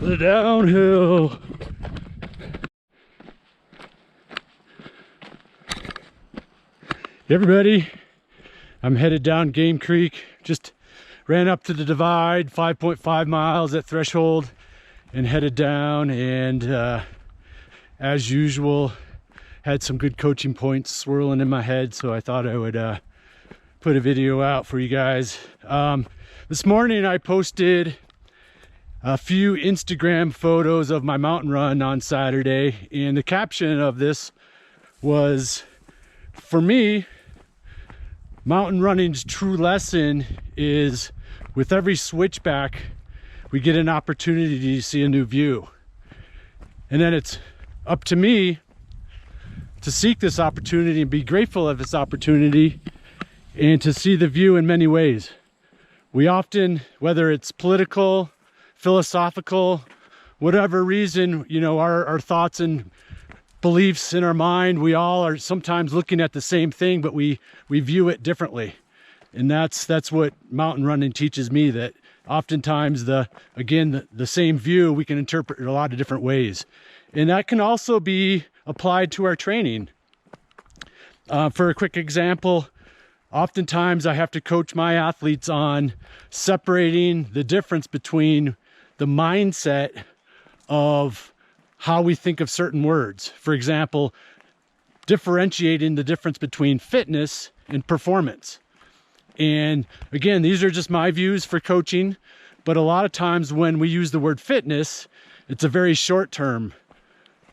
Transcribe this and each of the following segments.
the downhill. Hey everybody, I'm headed down Game Creek. Just ran up to the divide, 5.5 miles at threshold, and headed down, and as usual had some good coaching points swirling in my head, so I thought I would put a video out for you guys. This morning I posted a few Instagram photos of my mountain run on Saturday, and the caption of this was, for me, mountain running's true lesson is with every switchback we get an opportunity to see a new view, and then it's up to me to seek this opportunity and be grateful of this opportunity and to see the view in many ways. We often, whether it's political, philosophical, whatever reason, you know, our thoughts and beliefs in our mind, we all are sometimes looking at the same thing, but we view it differently. And that's what mountain running teaches me, that oftentimes the same view we can interpret in a lot of different ways. And that can also be applied to our training. For a quick example, oftentimes I have to coach my athletes on separating the difference between the mindset of how we think of certain words. For example, differentiating the difference between fitness and performance. And again, these are just my views for coaching, but a lot of times when we use the word fitness, it's a very short-term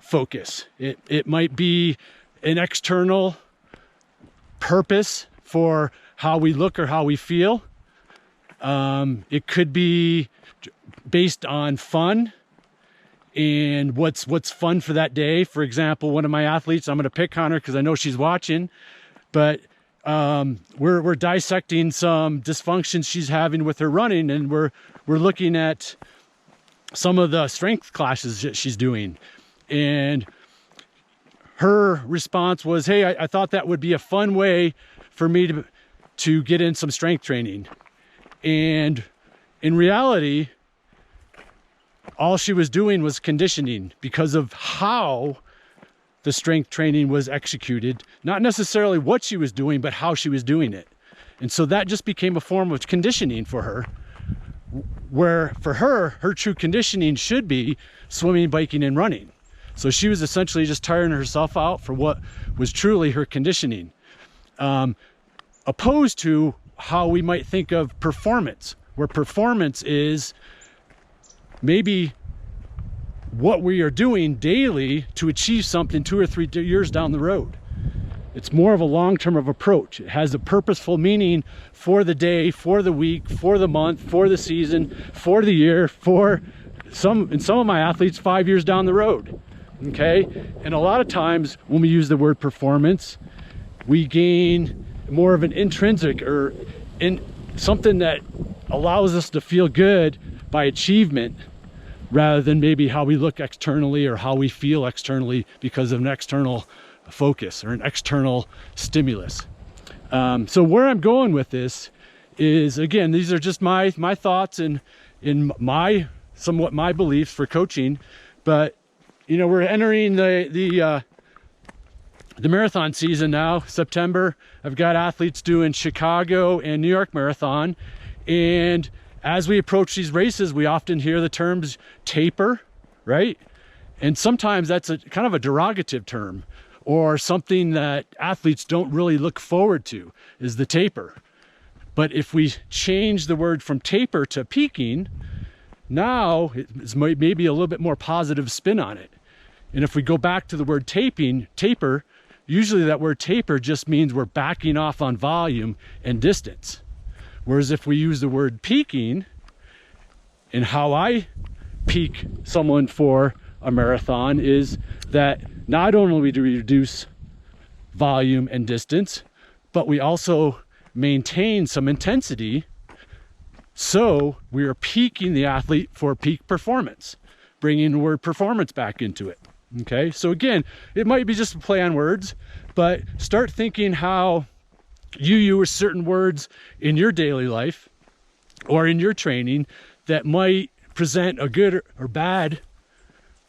focus. It might be an external purpose for how we look or how we feel. It could be based on fun and what's fun for that day. For example, one of my athletes, I'm going to pick on her because I know she's watching, but we're dissecting some dysfunctions she's having with her running, and we're looking at some of the strength classes that she's doing. And her response was, hey, I thought that would be a fun way for me to get in some strength training. And in reality, all she was doing was conditioning because of how the strength training was executed, not necessarily what she was doing, but how she was doing it. And so that just became a form of conditioning for her, where for her true conditioning should be swimming, biking, and running. So she was essentially just tiring herself out for what was truly her conditioning, opposed to how we might think of performance, where performance is maybe what we are doing daily to achieve something 2 or 3 years down the road. It's more of a long-term approach. It has a purposeful meaning for the day, for the week, for the month, for the season, for the year, for some of my athletes 5 years down the road. Okay, and a lot of times when we use the word performance, we gain more of an intrinsic or in something that allows us to feel good by achievement, rather than maybe how we look externally or how we feel externally because of an external focus or an external stimulus. So where I'm going with this is, again, these are just my thoughts and in somewhat my beliefs for coaching, but you know, we're entering the marathon season now, September. I've got athletes doing Chicago and New York Marathon. And as we approach these races, we often hear the terms taper, right? And sometimes that's a kind of a derogative term, or something that athletes don't really look forward to, is the taper. But if we change the word from taper to peaking, now it's maybe a little bit more positive spin on it. And if we go back to the word taper, usually that word taper just means we're backing off on volume and distance. Whereas if we use the word peaking, and how I peak someone for a marathon is that not only do we reduce volume and distance, but we also maintain some intensity. So we are peaking the athlete for peak performance, bringing the word performance back into it. Okay, so again, it might be just a play on words, but start thinking how you use certain words in your daily life or in your training that might present a good or bad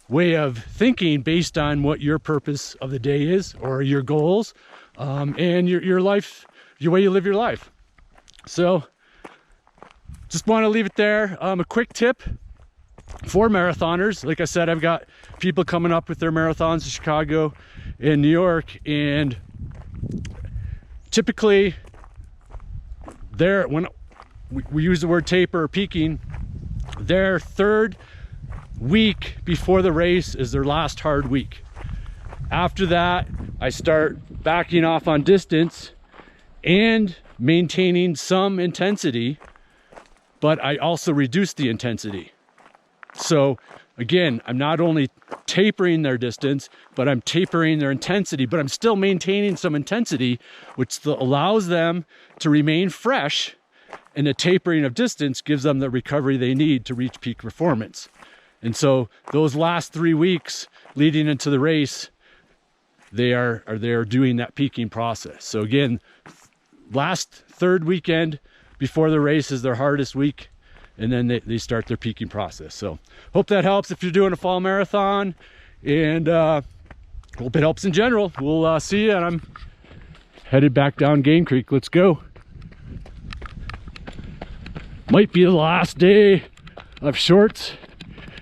way of thinking based on what your purpose of the day is, or your goals, and your life, your way you live your life. So just want to leave it there. A quick tip for marathoners. Like I said, I've got people coming up with their marathons in Chicago and New York, and typically when we use the word taper or peaking, their third week before the race is their last hard week. After that, I start backing off on distance and maintaining some intensity, but I also reduce the intensity. So again, I'm not only tapering their distance, but I'm tapering their intensity, but I'm still maintaining some intensity, which allows them to remain fresh, and the tapering of distance gives them the recovery they need to reach peak performance. And so those last 3 weeks leading into the race, they are doing that peaking process. So again, last third weekend before the race is their hardest week, and then they start their peaking process. So hope that helps if you're doing a fall marathon, and hope it helps in general. We'll see you, and I'm headed back down Game Creek. Let's go. Might be the last day of shorts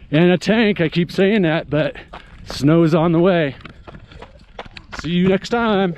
and a tank. I keep saying that, but snow's on the way. See you next time.